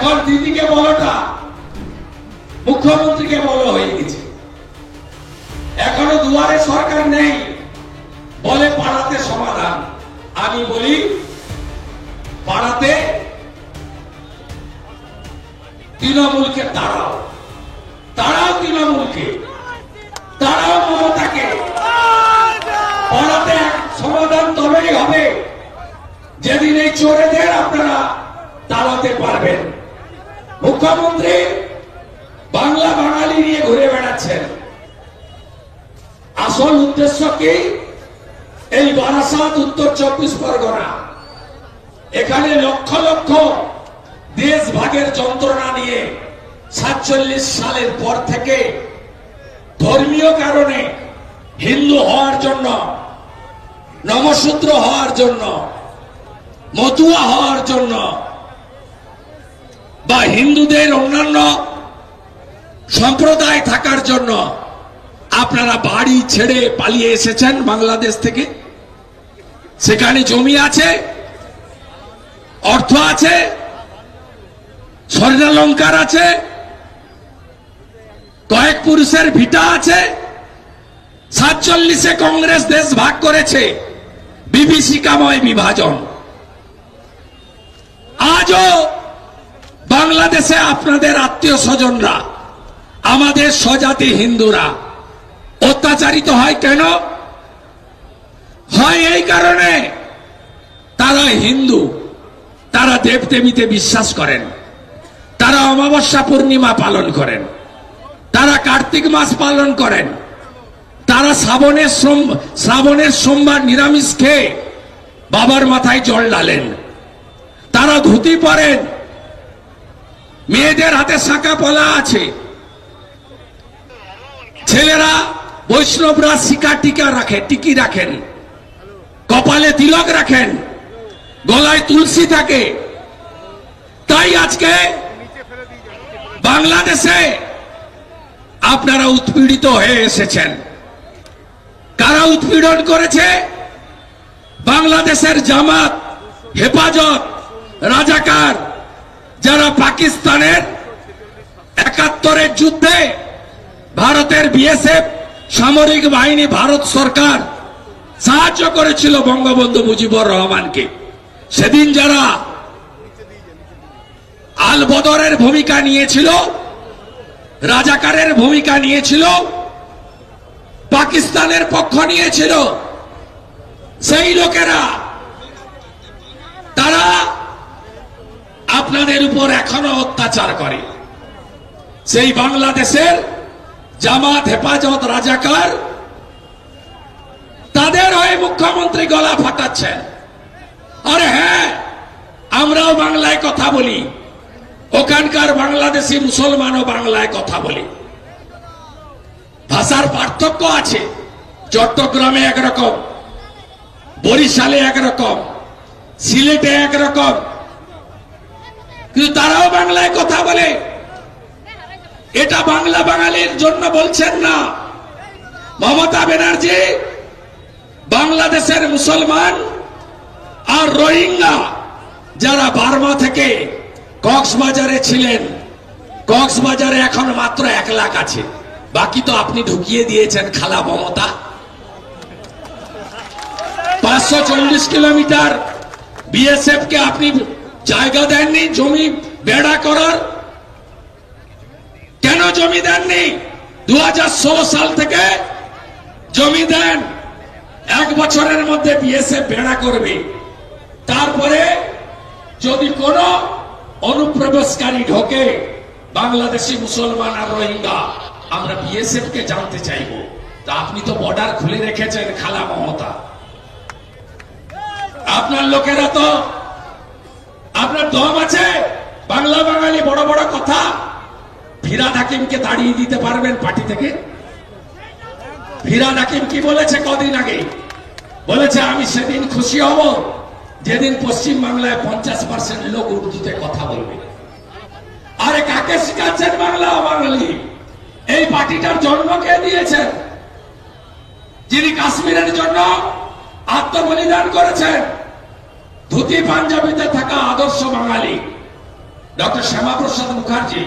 এখন দিদিকে বলোটা মুখ্যমন্ত্রীকে বলো হয়ে গেছে। এখনো দুয়ারে সরকার নেই, বলে পাড়াতে সমাধান। আমি বলি পাড়াতে তৃণমূলকে তাড়াও, তাড়াও তৃণমূলকে, তাড়াও মমতাকে। পাড়াতে সমাধান তবেই হবে যেদিন এই চোরেদের আপনারা তাড়াতে পারবেন। মুখ্যমন্ত্রী বাংলা বাঙালি নিয়ে ঘুরে বেড়াচ্ছেন, আসল উদ্দেশ্য কি? এই বারাসাত উত্তর 24 পরগনা, এখানে লক্ষ লক্ষ দেশ ভাগের যন্ত্রণা নিয়ে 47 সালের পর থেকে ধর্মীয় কারণে হিন্দু হওয়ার জন্য, নমশূদ্র হওয়ার জন্য, মতুয়া হওয়ার জন্য বা হিন্দুদের অন্যান্য সম্প্রদায় থাকার জন্য আপনারা বাড়ি ছেড়ে পালিয়ে এসেছেন বাংলাদেশ থেকে। সেখানে জমি আছে, অর্থ আছে, স্বর্ণালঙ্কার আছে, কয়েক পুরুষের ভিটা আছে। 47-এ কংগ্রেস দেশ ভাগ করেছে, বিভীষিকাময় বিভাজন। আজও বাংলাদেশে আপনাদের আত্মীয় স্বজনরা, আমাদের স্বজাতি হিন্দুরা অত্যাচারিত হয় কেন? হয় এই কারণে তারা হিন্দু, তারা দেবদেবীতে বিশ্বাস করেন, তারা অমাবস্যা পূর্ণিমা পালন করেন, তারা কার্তিক মাস পালন করেন, তারা শ্রাবণের সোমবার নিরামিষ খেয়ে বাবার মাথায় জল ঢালেন, তারা ধুতি পরেন, মেয়েদের হাতে শাঁখা পলা আছে, ছেলেরা বৈষ্ণবরা শিকা টিকা রাখে, টিকি রাখেন, কপালে তিলক রাখেন, গলায় তুলসী থাকে। তাই আজকে বাংলাদেশে আপনারা উৎপীড়িত হয়ে এসেছেন। কারা উৎপীড়ন করেছে? বাংলাদেশের জামাত, হেফাজত, রাজাকার, যারা পাকিস্তানের 71-এর যুদ্ধে ভারতের বিএসএফ সামরিক বাহিনী, ভারত সরকার সাহায্য করেছিল বঙ্গবন্ধু মুজিবুর রহমানকে। সেদিন যারা আল বদরের ভূমিকা নিয়েছিল, রাজাকারের ভূমিকা নিয়েছিল, পাকিস্তানের পক্ষ নিয়েছিল, সেই লোকেরা তারা আপনাদের উপর এখনো অত্যাচার করে। সেই বাংলাদেশের জামাত, হেফাজত, রাজাকার, তাদের হয়ে মুখ্যমন্ত্রী গলা ফাটাচ্ছেন। আরে হ্যাঁ, আমরাও বাংলায় কথা বলি, ওখানকার বাংলাদেশি মুসলমানও বাংলায় কথা বলি। ভাষার পার্থক্য আছে, চট্টগ্রামে একরকম, বরিশালে একরকম, সিলেটে একরকম, কিন্তু তারাও বাংলায় কথা বলে। এটা বাংলা বাঙালির জন্য বলছেন না। মমতা ব্যানার্জি বাংলাদেশের মুসলমান আর রোহিঙ্গা যারা বার্মা থেকে কক্সবাজারে ছিলেন, কক্সবাজারে এখন মাত্র 1 লাখ আছে, বাকি তো আপনি ঢুকিয়ে দিয়েছেন খালা মমতা। 540 কিলোমিটার বিএসএফ কে আপনি জায়গা দেননি জমি বেড়া করার। কেন জমি দেননি? 2016 সাল থেকে জমি দেন, 1 বছরের মধ্যে বিএসএফ বেড়া করবে। তারপরে যদি কোন অনুপ্রবেশকারী ঢোকে, বাংলাদেশি মুসলমান আর রোহিঙ্গা, আমরা বিএসএফ কে জানতে চাইব। তা আপনি তো বর্ডার খুলে রেখেছেন খালা মমতা। আপনার লোকেরা তো, আপনার দম আছে? বাংলা বাঙালি বড় বড় কথা। ফিরহাদ হাকিমকে তাড়িয়ে দিতে পারবেন পার্টি থেকে? ফিরহাদ হাকিম কি বলেছে কদিন আগে? বলেছে আমি সেদিন খুশি হব যেদিন পশ্চিম বাংলায় 50% লোক উর্দুতে কথা বলবে। আরে কাকে শিখাচ্ছেন বাংলা বাঙালি? এই পার্টিটার জন্ম কে দিয়েছেন? যিনি কাশ্মীরের জন্য আত্মবলিদান করেছেন, ধুতি পাঞ্জাবিতে থাকা আদর্শ বাঙালি। ডক্টর শ্যামাপ্রসাদ মুখার্জি।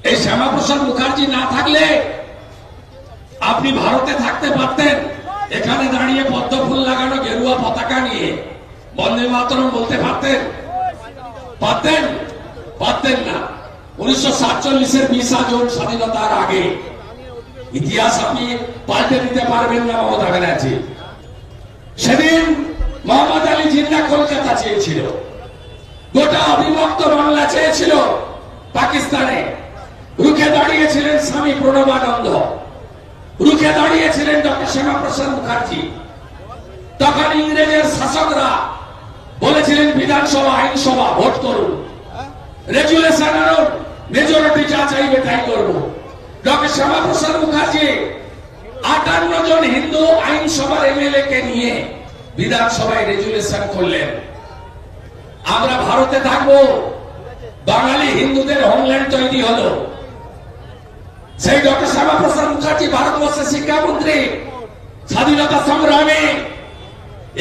এই শ্যামাপ্রসাদ মুখার্জি না থাকলে আপনি ভারতে থাকতে পারতেন, এখানে দাঁড়িয়ে পদ্ম ফুল লাগানো গেরুয়া পতাকা নিয়ে বন্দে মাতরম বলতে পারতেন? পারতেন? পারতেন না। 1947-এর 20 জুন স্বাধীনতার আগে ইতিহাস আপনি পাল্টে দিতে পারবেন না মমতা ব্যানার্জি। সেদিন মোহাম্মদ আলী জিন্নাহ কলকাতা চেয়েছিল, গোটা অবিভক্ত বাংলা চেয়েছিল পাকিস্তানে। রুখে দাঁড়িয়েছিলেন স্বামী প্রণবানন্দ, রুখে দাঁড়িয়েছিলেন ডক্টর শ্যামাপ্রসাদ মুখার্জি। তখন ইংরেজের শাসকরা বলেছিলেন বিধানসভা আইনসভা ভোট করুন, রেজুলেশন আনুন, মেজরিটি যা চাইবে তাই করব। ডক্টর শ্যামাপ্রসাদ মুখার্জি 58 জন হিন্দু আইনসভার এমএলএ কে নিয়ে বিধানসভায় রেজুলেশন করলেন, আমরা ভারতে থাকবো। বাঙালি হিন্দুদের হোমল্যান্ড তৈরি হলো। সেই ডক্টর শ্যামাপ্রসাদ মুখার্জি ভারতবর্ষের শিক্ষামন্ত্রী। স্বাধীনতা সংগ্রামে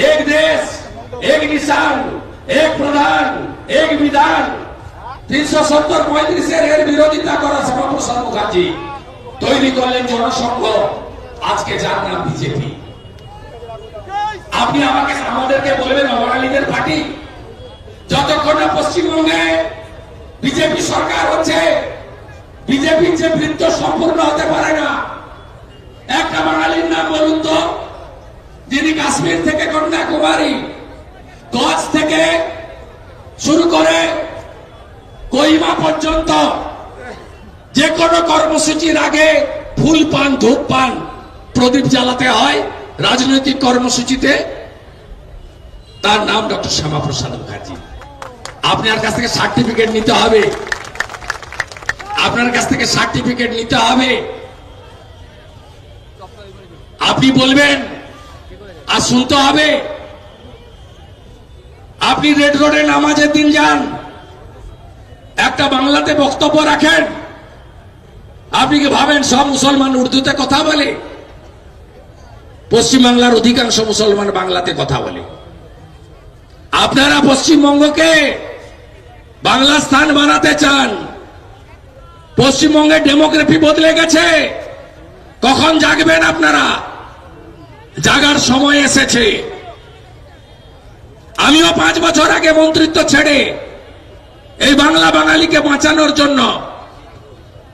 এক দেশ এক নিশান, এক প্রধান এক বিধান 370-35 এর বিরোধিতা করা শ্যামাপ্রসাদ মুখার্জি তৈরি করলেন জনসংঘ, আজকে যার নাম বিজেপি। আপনি আমাদেরকে বলবেন বাঙালিদের পার্টি? যতক্ষণ না পশ্চিমবঙ্গে বিজেপি সরকার হচ্ছে, বিজেপির যে বৃত্ত সম্পূর্ণ হতে পারে না। একটা বাঙালির নাম বলুন তো, যিনি কাশ্মীর থেকে কন্যাকুমারী, কচ্ছ থেকে শুরু করে কোহিমা পর্যন্ত যে কোনো কর্মসূচির আগে ফুল পান, ধূপ পান, প্রদীপ জ্বালাতে হয় রাজনৈতিক কর্মসূচিতে, তার নাম ডক্টর শ্যামাপ্রসাদ মুখার্জি। আপনার কাছ থেকে সার্টিফিকেট নিতে হবে, আপনার কাছ থেকে সার্টিফিকেট নিতে হবে। আপনি বলবেন আর শুনতে হবে। আপনি রেড রোডে নামাজের দিন যান, একটা বাংলাতে বক্তব্য রাখেন, আপনি কি ভাবেন সব মুসলমান উর্দুতে কথা বলে? পশ্চিমবাংলার অধিকাংশ মুসলমান বাংলাতে কথা বলে। আপনারা পশ্চিমবঙ্গকে বাংলা স্থান বানাতে চান। পশ্চিমবঙ্গের ডেমোগ্রাফি বদলে গেছে। কখন জাগবেন আপনারা? জাগার সময় এসেছে। আমিও 5 বছর আগে মন্ত্রিত্ব ছেড়ে এই বাংলা বাঙালিকে বাঁচানোর জন্য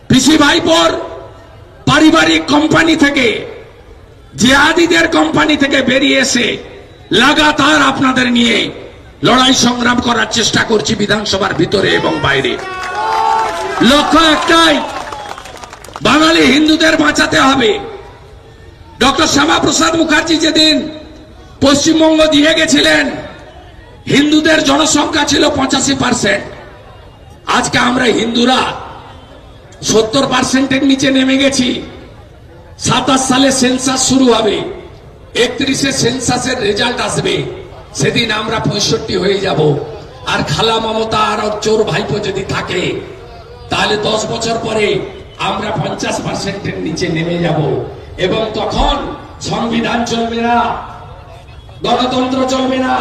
পিসি ভাইপোর পারিবারিক কোম্পানি থেকে, জিহাদিদের কোম্পানি থেকে বেরিয়ে এসে লাগাতার আপনাদের নিয়ে লড়াই সংগ্রাম করার চেষ্টা করছি বিধানসভার ভিতরে এবং বাইরে। লক্ষ্য একটাই, বাঙালি হিন্দুদের বাঁচাতে হবে। ডক্টর শ্যামাপ্রসাদ মুখার্জি যেদিন পশ্চিমবঙ্গ দিয়ে গেছিলেন, হিন্দুদের জনসংখ্যা ছিল 85%। আজকে আমরা হিন্দুরা 70%-এর নিচে নেমে গেছি। 27 সালে সেন্সাস শুরু হবে, 31-এ সেন্সাসের রেজাল্ট আসবে, সেদিন আমরা 65 হয়ে যাব। আর খালা মমতা আর চোর ভাইপো যদি থাকে, তাহলে 10 বছর পরে আমরা 50%-এর নিচে নেমে যাব। এবং তখন সংবিধান চলবে না, গণতন্ত্র চলবে না,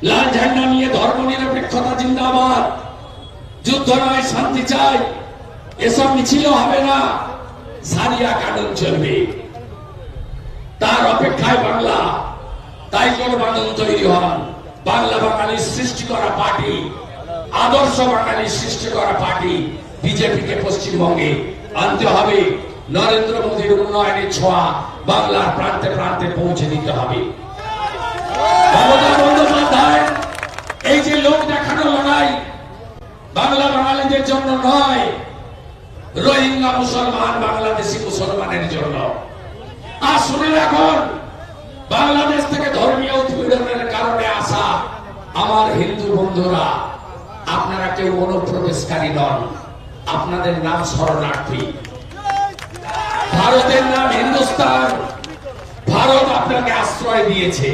লাল ঝান্ডা নিয়ে ধর্মনিরপেক্ষতা জিন্দাবাদ, যুদ্ধ নয় শান্তি চাই, এসব মিছিল হবে না, সারিয়া কানুন চলবে। তার অপেক্ষায় বাংলা। তাই জনবাদন তৈরি হন। বাংলা বাঙালির সৃষ্টি করা পার্টি, আদর্শ বাঙালির সৃষ্টি করা পার্টি বিজেপিকে পশ্চিমবঙ্গে আনতে হবে। নরেন্দ্র মোদীর উন্নয়নের ছোঁয়া বাংলার প্রান্তে প্রান্তে পৌঁছে দিতে হবে। মমতা বন্দ্যোপাধ্যায় এই যে লোক দেখানো লড়াই, বাংলা বাঙালিদের জন্য নয়, রোহিঙ্গা মুসলমান বাংলাদেশি মুসলমানের জন্য। আর শুনে রাখুন, বাংলাদেশ থেকে ধর্মীয় উৎপীড়নের কারণে আসা আমার হিন্দু বন্ধুরা, আপনারা কেউ অনুপ্রবেশকারী নন, আপনাদের নাম শরণার্থী। ভারতের নাম হিন্দুস্তান। ভারত আপনাকে আশ্রয় দিয়েছে,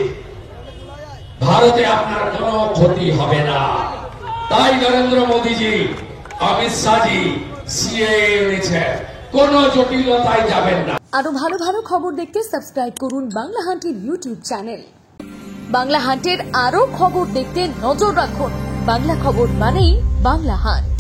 ভারতে আপনার কোনো ক্ষতি হবে না। তাই নরেন্দ্র মোদীজি, অমিত শাহজি সিএএ এনেছে, কোনো জটিলতায় যাবেন না। আরো ভালো ভালো খবর দেখতে সাবস্ক্রাইব করুন বাংলা হান্টের ইউটিউব চ্যানেল। বাংলা হান্টের আরো খবর দেখতে নজর রাখুন বাংলা খবর মানেই বাংলা হাট।